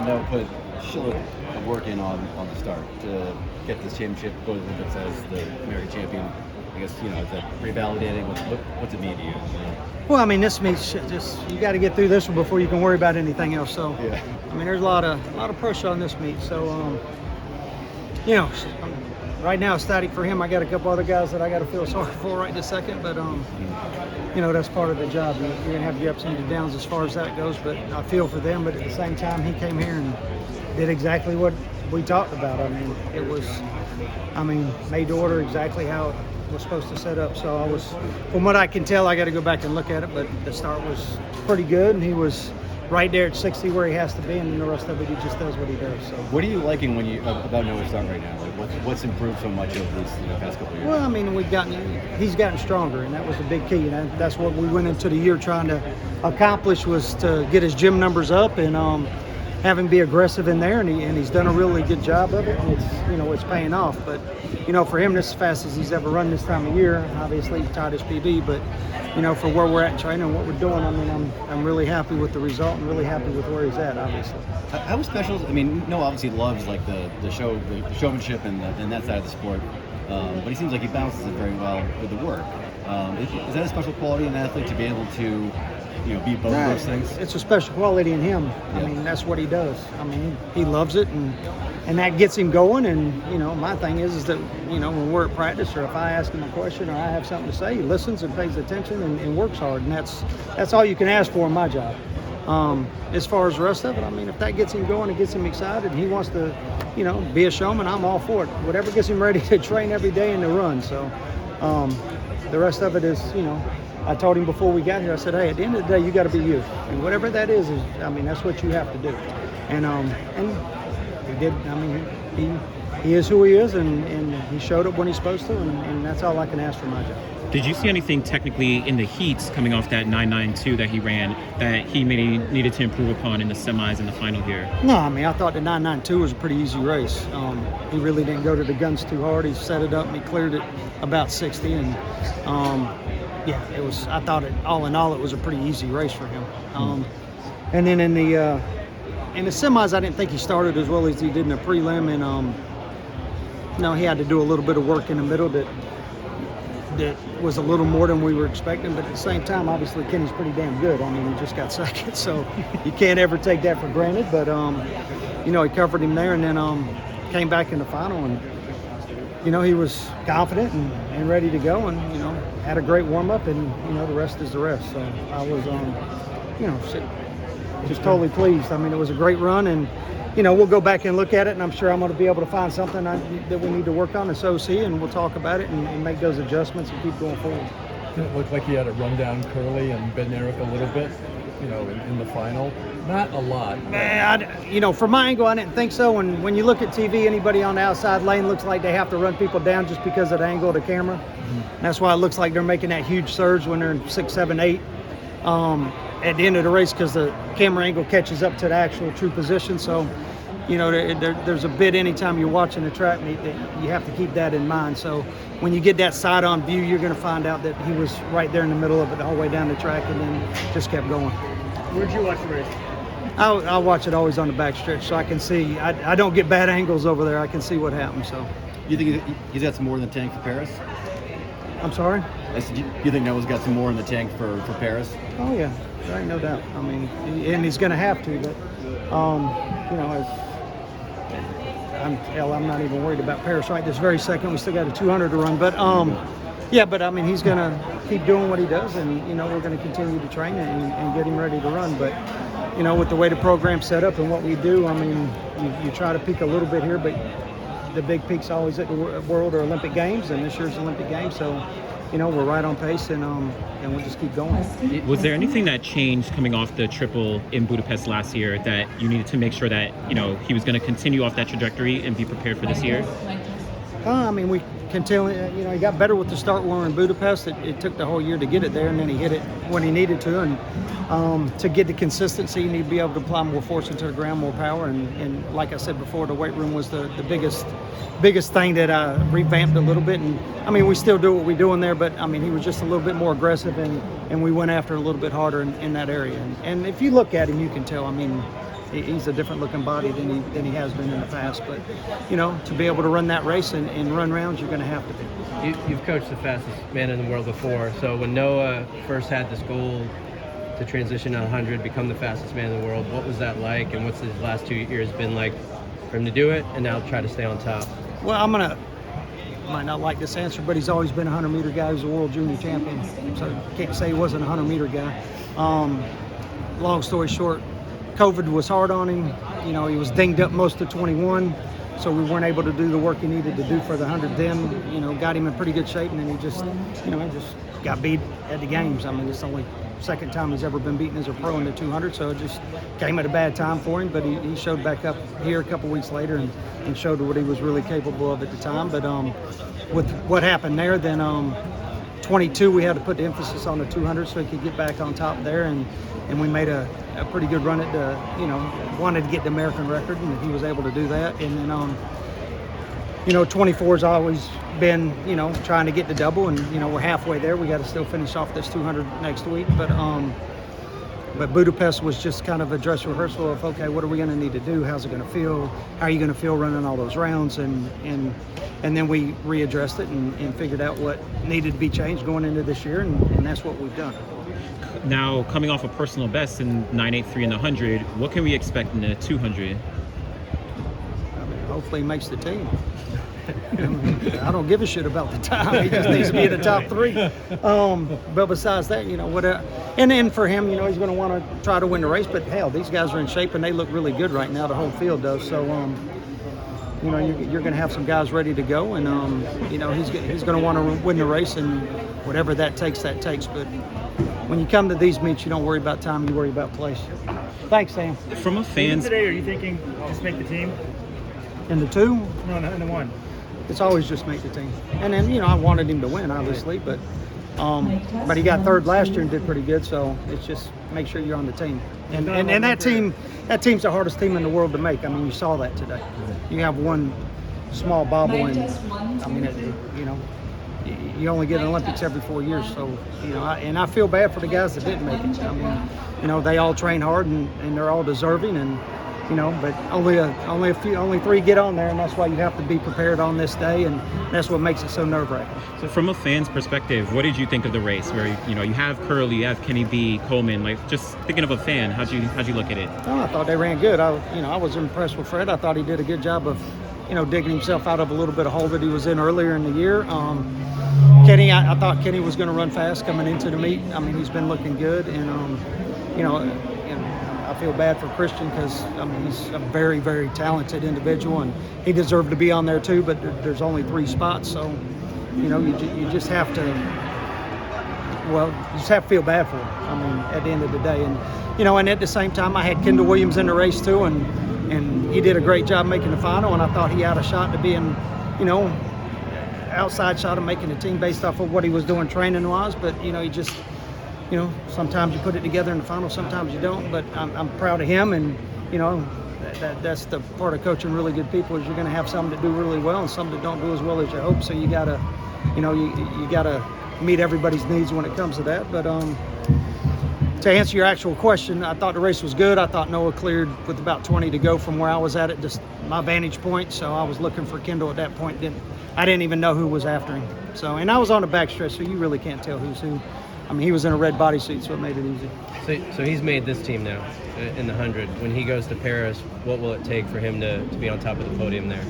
I know put shitload of work in on the start to get this championship, go to the Olympics as the American champion. I guess, is that revalidating? What's it mean to you? Well, I mean, this means just you got to get through this one before you can worry about anything else. So, yeah. I mean, there's a lot of pressure on this meet. So, right now, ecstatic for him. I got a couple other guys that I got to feel sorry for right this second, but that's part of the job. You're gonna have your ups and your downs as far as that goes. But I feel for them. But at the same time, he came here and did exactly what we talked about. I mean, it was, made to order exactly how it was supposed to set up. So I was, from what I can tell, I got to go back and look at it, but the start was pretty good, and he was right there at 60 where he has to be, and then the rest of it, he just does what he does. So what are you liking about Noah's start right now? Like what's improved so much over these past couple of years? Well, I mean, he's gotten stronger, and that was the big key. And that's what we went into the year trying to accomplish, was to get his gym numbers up and have him be aggressive in there, and he's done a really good job of it, and it's paying off. But for him, this is as fast as he's ever run this time of year. Obviously, he tied his PB, but for where we're at in training and what we're doing, I'm really happy with the result and really happy with where he's at. Obviously, how special? Noah obviously loves like the showmanship and that side of the sport, but he seems like he balances it very well with the work. Is that a special quality in an athlete, to be able to be both of those things? It's a special quality in him. Yeah. I mean, that's what he does. I mean, he loves it, and that gets him going. And my thing is that when we're at practice, or if I ask him a question or I have something to say, he listens and pays attention and works hard, and that's all you can ask for in my job. As far as the rest of it, if that gets him going and gets him excited, and he wants to be a showman, I'm all for it. Whatever gets him ready to train every day and to run. So the rest of it is I told him before we got here, I said, hey, at the end of the day, you got to be you. And whatever that is, that's what you have to do. And he did. He is who he is, and he showed up when he's supposed to, and that's all I can ask for my job. Did you see anything technically in the heats coming off that 9.92 that he ran that he maybe needed to improve upon in the semis and the final here? No, I thought the 9.92 was a pretty easy race. He really didn't go to the guns too hard. He set it up and he cleared it about 60, and it was. I thought all in all, it was a pretty easy race for him. And then in the semis, I didn't think he started as well as he did in the prelim, and he had to do a little bit of work in the middle that was a little more than we were expecting. But at the same time, obviously Kenny's pretty damn good. He just got second, so you can't ever take that for granted. But he covered him there, and then came back in the final, and he was confident and ready to go, and had a great warm-up, and the rest is the rest. So I was just totally pleased. It was a great run, and we'll go back and look at it, and I'm sure I'm going to be able to find something that we need to work on as OC, and we'll talk about it and make those adjustments and keep going forward. It looked like he had to run down Kerley and Bednarek a little bit, in the final. Not a lot. From my angle, I didn't think so. And when you look at TV, anybody on the outside lane looks like they have to run people down just because of the angle of the camera. Mm-hmm. That's why it looks like they're making that huge surge when they're in 6, 7, 8 at the end of the race, because the camera angle catches up to the actual true position. So, there's a bit anytime you're watching a track meet that you have to keep that in mind. So when you get that side-on view, you're going to find out that he was right there in the middle of it the whole way down the track, and then just kept going. Where'd you watch the race? I watch it always on the back stretch, so I can see. I don't get bad angles over there. I can see what happens. So, you think he's got some more in the tank for Paris? I'm sorry? You think Noah's got some more in the tank for Paris? Oh yeah, there ain't no doubt. And he's going to have to. But I'm not even worried about Paris right this very second. We still got a 200 to run, but he's going to keep doing what he does, and we're going to continue to train and get him ready to run. But with the way the program's set up and what we do, you try to peak a little bit here, but the big peak's always at the World or Olympic Games, and this year's Olympic Games. So, we're right on pace, and we'll just keep going. Was there anything that changed coming off the triple in Budapest last year that you needed to make sure that, he was going to continue off that trajectory and be prepared for this year? We continue, he got better with the start when we were in Budapest. It took the whole year to get it there, and then he hit it when he needed to. And to get the consistency, you need to be able to apply more force into the ground, more power. And like I said before, the weight room was the biggest thing that I revamped a little bit. And we still do what we're doing there, but he was just a little bit more aggressive, and we went after a little bit harder in that area. And if you look at him, you can tell. he's a different looking body than he has been in the past. But, you know, to be able to run that race and run rounds, you're going to have to be. You've coached the fastest man in the world before. So when Noah first had this goal to transition to 100, become the fastest man in the world, what was that like? And what's his last 2 years been like for him to do it and now try to stay on top? Well, might not like this answer, but he's always been a 100-meter guy. He was a world junior champion, so can't say he wasn't a 100-meter guy. Long story short, COVID was hard on him. You know, he was dinged up most of 21, so we weren't able to do the work he needed to do for the 100 then. You know, got him in pretty good shape, and then he just got beat at the games. I mean, it's the only second time he's ever been beaten as a pro in the 200, so it just came at a bad time for him. But he showed back up here a couple weeks later and showed what he was really capable of at the time. But with what happened there, then 22 we had to put the emphasis on the 200 so he could get back on top there, and we made a pretty good run at the, you know, wanted to get the American record, and he was able to do that. And then you know, 24's always been, you know, trying to get the double, and you know, we're halfway there. We got to still finish off this 200 next week, but Budapest was just kind of a dress rehearsal of, okay, what are we going to need to do? How's it going to feel? How are you going to feel running all those rounds? And then we readdressed it and figured out what needed to be changed going into this year, and that's what we've done. Now, coming off a personal best in 9.83 in the 100, what can we expect in the 200? I mean, hopefully he makes the team. I don't give a shit about the time. He just needs to be in the top 3. But besides that, you know, and then for him, you know, he's going to want to try to win the race. But hell, these guys are in shape and they look really good right now. The whole field does. So, you know, you're going to have some guys ready to go, and you know, he's going to want to win the race, and whatever that takes, that takes. But when you come to these meets, you don't worry about time, you worry about place. Thanks, Sam. From a fan's today, are you thinking just make the team? In the 2? No, in the 1. It's always just make the team. And then, you know, I wanted him to win, obviously, but he got 3rd last year and did pretty good, so it's just make sure you're on the team. And that team's the hardest team in the world to make. I mean, you saw that today. You have one small bobble, and I mean, you know, you only get an Olympics every 4 years, so, you know, I feel bad for the guys that didn't make it. I mean, you know, they all train hard and they're all deserving, and you know, but only 3 get on there, and that's why you have to be prepared on this day, and that's what makes it so nerve-wracking. So from a fan's perspective, what did you think of the race? Where, you know, you have Kerley, you have Kenny B, Coleman. Like, just thinking of a fan, how'd you look at it? Oh, I thought they ran good. I was impressed with Fred. I thought he did a good job of, you know, digging himself out of a little bit of hole that he was in earlier in the year. Kenny, I thought Kenny was going to run fast coming into the meet. I mean, he's been looking good, and you know, I feel bad for Christian because, I mean, he's a very, very talented individual, and he deserved to be on there too, but there's only 3 spots, so, you know, you just have to, well, you just have to feel bad for him, I mean, at the end of the day. And, you know, and at the same time, I had Kendall Williams in the race too, and he did a great job making the final, and I thought he had a shot to being, you know, outside shot of making the team based off of what he was doing training-wise, but, you know, he just, you know, sometimes you put it together in the final, sometimes you don't. But I'm proud of him, and you know, that's the part of coaching really good people, is you're going to have some that do really well and some that don't do as well as you hope. So you gotta, you know, you gotta meet everybody's needs when it comes to that. But to answer your actual question, I thought the race was good. I thought Noah cleared with about 20 to go from where I was at just my vantage point. So I was looking for Kendall at that point. I didn't even know who was after him. So, and I was on the backstretch, so you really can't tell who's who. I mean, he was in a red bodysuit, so it made it easy. So he's made this team now in the 100. When he goes to Paris, what will it take for him to be on top of the podium there?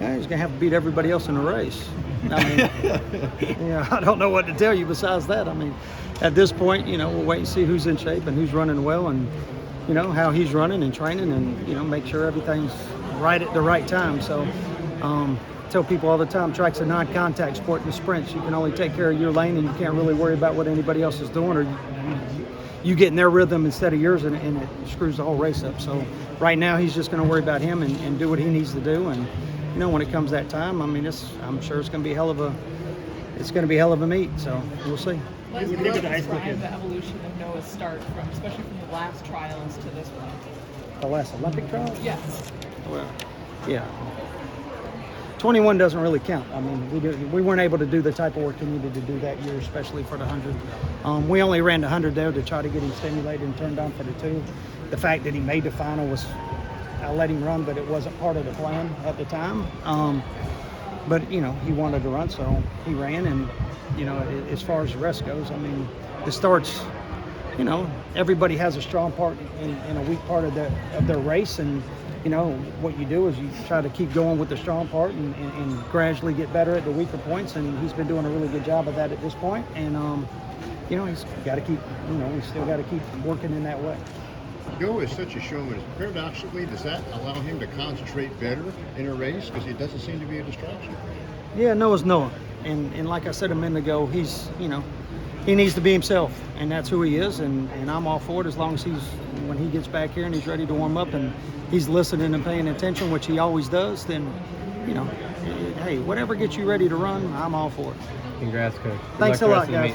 Yeah, he's going to have to beat everybody else in the race. I mean, you know, I don't know what to tell you besides that. I mean, at this point, you know, we'll wait and see who's in shape and who's running well, and, you know, how he's running and training, and, you know, make sure everything's right at the right time. So, tell people all the time, track's a non-contact sport in the sprints. You can only take care of your lane, and you can't really worry about what anybody else is doing, or you get in their rhythm instead of yours, and it screws the whole race up. So right now he's just going to worry about him and do what he needs to do. And, you know, when it comes that time, I mean, I'm sure it's going to be hell of a meet. So we'll see. Let's go describe the evolution of Noah's start, especially from the last trials to this one. The last Olympic trials? Yes. Well, yeah. 21 doesn't really count. I mean, we weren't able to do the type of work he needed to do that year, especially for the 100. We only ran the 100 there to try to get him stimulated and turned on for the 2. the fact that he made the final was, I let him run, but it wasn't part of the plan at the time. But you know, he wanted to run, so he ran. And you know, as far as the rest goes, I mean, the starts, you know, everybody has a strong part and a weak part of their race, and you know, what you do is you try to keep going with the strong part and gradually get better at the weaker points, and he's been doing a really good job of that at this point. And you know, he's got to keep, you know, we still got to keep working in that way. Joe is such a showman. Paradoxically, does that allow him to concentrate better in a race because he doesn't seem to be a distraction? Yeah, Noah's Noah, and like I said a minute ago, he's, you know, he needs to be himself, and that's who he is, and I'm all for it as long as when he gets back here and he's ready to warm up and he's listening and paying attention, which he always does, then, you know, hey, whatever gets you ready to run, I'm all for it. Congrats, Coach. Good Thanks a luck the lot, rest of the guys. meet.